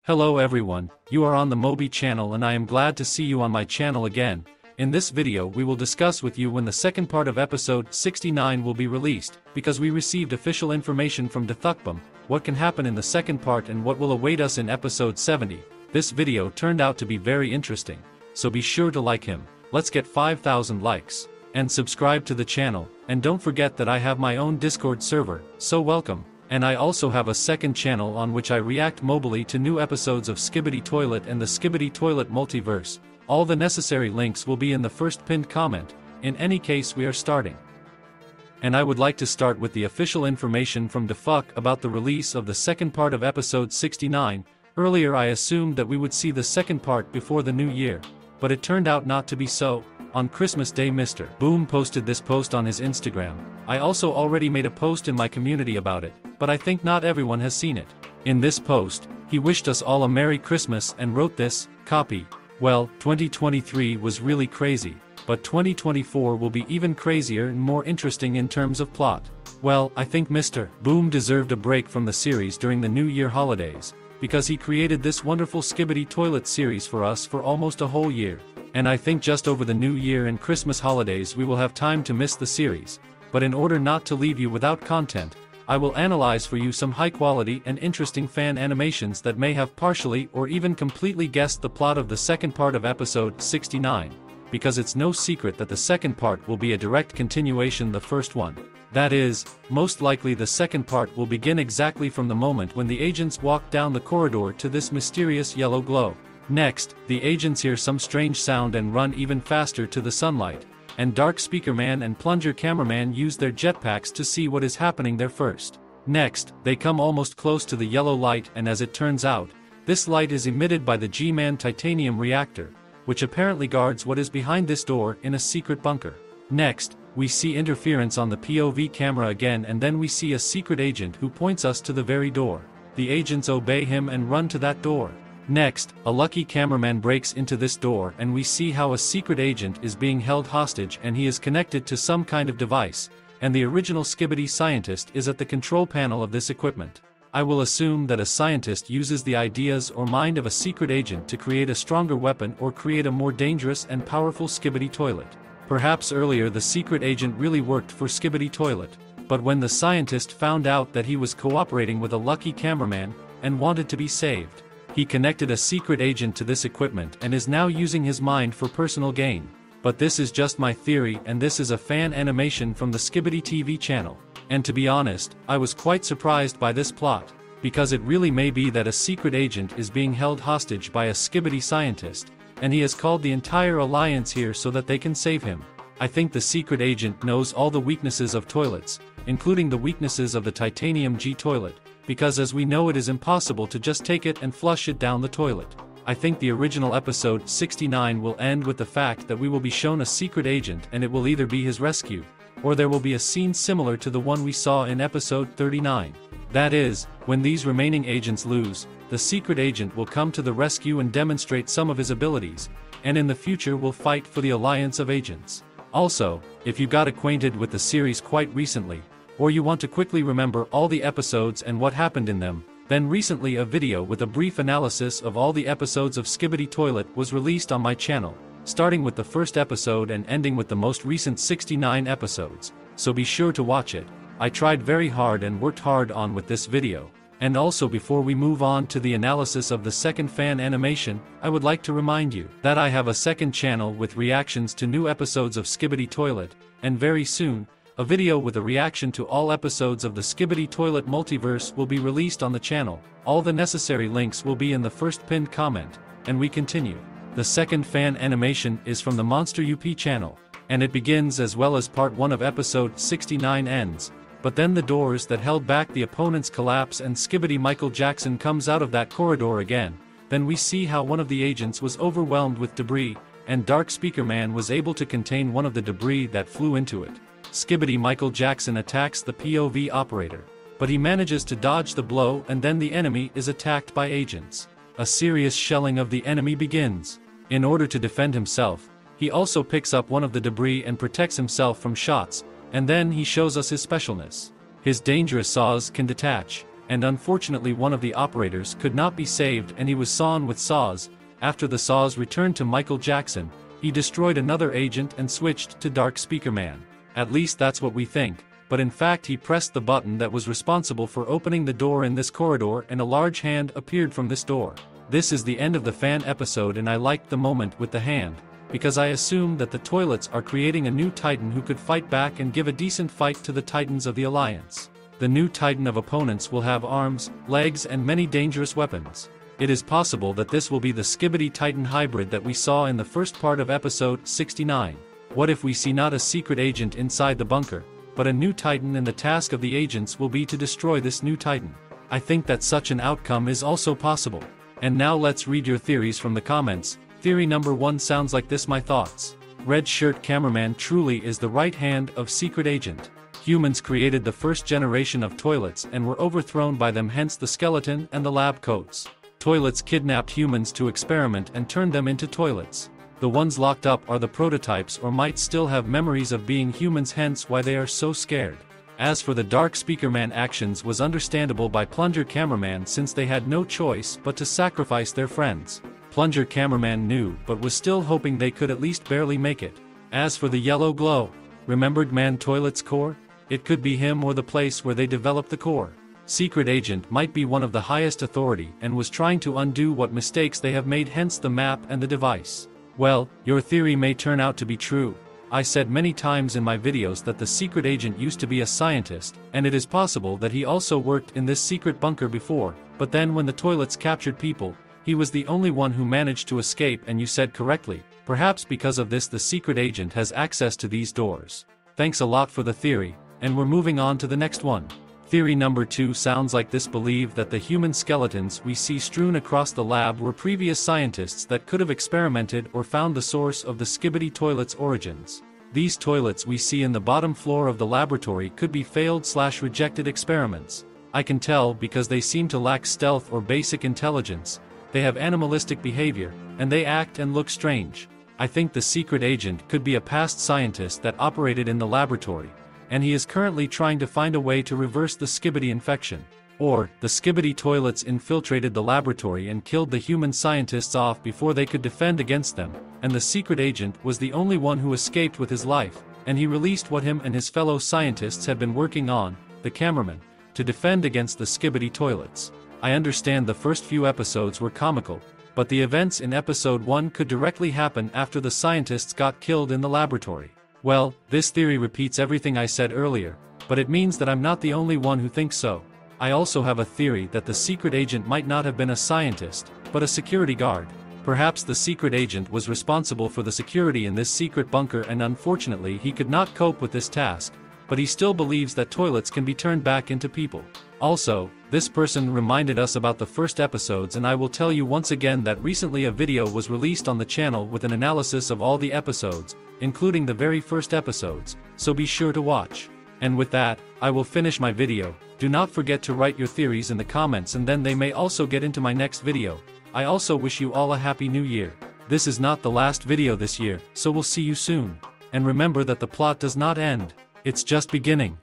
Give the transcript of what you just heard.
Hello everyone, you are on the Mobi channel and I am glad to see you on my channel again. In this video we will discuss with you when the second part of episode 69 will be released, because we received official information from DaFuq, what can happen in the second part and what will await us in episode 70. This video turned out to be very interesting, so be sure to like him. Let's get 5,000 likes. And subscribe to the channel, and don't forget that I have my own Discord server, so welcome. And I also have a second channel on which I react mobily to new episodes of SKIBIDI Toilet and the SKIBIDI Toilet Multiverse. All the necessary links will be in the first pinned comment. In any case, we are starting. And I would like to start with the official information from DaFuq about the release of the second part of episode 69. Earlier I assumed that we would see the second part before the new year, but it turned out not to be so. On Christmas Day Mr. Boom posted this post on his Instagram. I also already made a post in my community about it, but I think not everyone has seen it. In this post, he wished us all a Merry Christmas and wrote this, copy. Well, 2023 was really crazy, but 2024 will be even crazier and more interesting in terms of plot. Well, I think Mr. Boom deserved a break from the series during the New Year holidays, because he created this wonderful SKIBIDI Toilet series for us for almost a whole year. And I think just over the New Year and Christmas holidays we will have time to miss the series, but in order not to leave you without content, I will analyze for you some high-quality and interesting fan animations that may have partially or even completely guessed the plot of the second part of episode 69, because it's no secret that the second part will be a direct continuation of the first one. That is, most likely the second part will begin exactly from the moment when the agents walk down the corridor to this mysterious yellow glow. Next, the agents hear some strange sound and run even faster to the sunlight, and Dark Speaker Man and Plunger Cameraman use their jetpacks to see what is happening there first. Next, they come almost close to the yellow light, and as it turns out, this light is emitted by the G-Man titanium reactor, which apparently guards what is behind this door in a secret bunker. Next, we see interference on the POV camera again, and then we see a secret agent who points us to the very door. The agents obey him and run to that door. Next, a lucky cameraman breaks into this door and we see how a secret agent is being held hostage and he is connected to some kind of device, and the original SKIBIDI scientist is at the control panel of this equipment. I will assume that a scientist uses the ideas or mind of a secret agent to create a stronger weapon or create a more dangerous and powerful SKIBIDI Toilet. Perhaps earlier the secret agent really worked for SKIBIDI Toilet, but when the scientist found out that he was cooperating with a lucky cameraman and wanted to be saved, he connected a secret agent to this equipment and is now using his mind for personal gain. But this is just my theory, and this is a fan animation from the SKIBIDI TV channel. And to be honest, I was quite surprised by this plot, because it really may be that a secret agent is being held hostage by a SKIBIDI scientist, and he has called the entire alliance here so that they can save him. I think the secret agent knows all the weaknesses of toilets, including the weaknesses of the titanium G toilet, because as we know it is impossible to just take it and flush it down the toilet. I think the original episode 69 will end with the fact that we will be shown a secret agent and it will either be his rescue, or there will be a scene similar to the one we saw in episode 39. That is, when these remaining agents lose, the secret agent will come to the rescue and demonstrate some of his abilities, and in the future will fight for the alliance of agents. Also, if you got acquainted with the series quite recently, or you want to quickly remember all the episodes and what happened in them, then recently a video with a brief analysis of all the episodes of SKIBIDI Toilet was released on my channel, starting with the first episode and ending with the most recent 69 episodes, so be sure to watch it. I tried very hard and worked hard on with this video. And also, before we move on to the analysis of the second fan animation, I would like to remind you that I have a second channel with reactions to new episodes of SKIBIDI Toilet, and very soon, a video with a reaction to all episodes of the SKIBIDI Toilet Multiverse will be released on the channel. All the necessary links will be in the first pinned comment, and we continue. The second fan animation is from the Monster UP channel, and it begins as well as part 1 of episode 69 ends, but then the doors that held back the opponents collapse and SKIBIDI Michael Jackson comes out of that corridor again. Then we see how one of the agents was overwhelmed with debris, and Dark Speaker Man was able to contain one of the debris that flew into it. SKIBIDI Michael Jackson attacks the POV operator, but he manages to dodge the blow, and then the enemy is attacked by agents. A serious shelling of the enemy begins. In order to defend himself, he also picks up one of the debris and protects himself from shots, and then he shows us his specialness. His dangerous saws can detach. and unfortunately one of the operators could not be saved and he was sawn with saws. After the saws returned to Michael Jackson, he destroyed another agent and switched to Dark Speaker Man. At least that's what we think, but in fact he pressed the button that was responsible for opening the door in this corridor and a large hand appeared from this door. This is the end of the fan episode and I liked the moment with the hand, because I assume that the toilets are creating a new Titan who could fight back and give a decent fight to the Titans of the Alliance. The new Titan of opponents will have arms, legs and many dangerous weapons. It is possible that this will be the Skibidi Titan hybrid that we saw in the first part of episode 69. What if we see not a secret agent inside the bunker, but a new Titan and the task of the agents will be to destroy this new Titan? I think that such an outcome is also possible. And now let's read your theories from the comments. Theory number 1 sounds like this: my thoughts. Red shirt cameraman truly is the right hand of secret agent. Humans created the first generation of toilets and were overthrown by them, hence the skeleton and the lab coats. Toilets kidnapped humans to experiment and turned them into toilets. The ones locked up are the prototypes or might still have memories of being humans, hence why they are so scared. As for the Dark Speaker Man, actions was understandable by Plunger Cameraman since they had no choice but to sacrifice their friends. Plunger Cameraman knew but was still hoping they could at least barely make it. As for the yellow glow, remembered man toilet's core? It could be him or the place where they developed the core. Secret agent might be one of the highest authority and was trying to undo what mistakes they have made, hence the map and the device. Well, your theory may turn out to be true. I said many times in my videos that the secret agent used to be a scientist, and it is possible that he also worked in this secret bunker before, but then when the toilets captured people, he was the only one who managed to escape, and you said correctly, perhaps because of this the secret agent has access to these doors. Thanks a lot for the theory, and we're moving on to the next one. Theory number 2 sounds like this: believe that the human skeletons we see strewn across the lab were previous scientists that could have experimented or found the source of the Skibidi toilet's origins. These toilets we see in the bottom floor of the laboratory could be failed/rejected experiments. I can tell because they seem to lack stealth or basic intelligence, they have animalistic behavior, and they act and look strange. I think the secret agent could be a past scientist that operated in the laboratory, and he is currently trying to find a way to reverse the Skibidi infection. Or, the Skibidi toilets infiltrated the laboratory and killed the human scientists off before they could defend against them, and the secret agent was the only one who escaped with his life, and he released what him and his fellow scientists had been working on, the cameraman, to defend against the Skibidi toilets. I understand the first few episodes were comical, but the events in episode 1 could directly happen after the scientists got killed in the laboratory. Well, this theory repeats everything I said earlier, but it means that I'm not the only one who thinks so. I also have a theory that the secret agent might not have been a scientist, but a security guard. Perhaps the secret agent was responsible for the security in this secret bunker, and unfortunately he could not cope with this task, but he still believes that toilets can be turned back into people. Also, this person reminded us about the first episodes, and I will tell you once again that recently a video was released on the channel with an analysis of all the episodes, including the very first episodes, so be sure to watch. And with that, I will finish my video. Do not forget to write your theories in the comments, and then they may also get into my next video. I also wish you all a happy new year. This is not the last video this year, so we'll see you soon. And remember that the plot does not end. It's just beginning.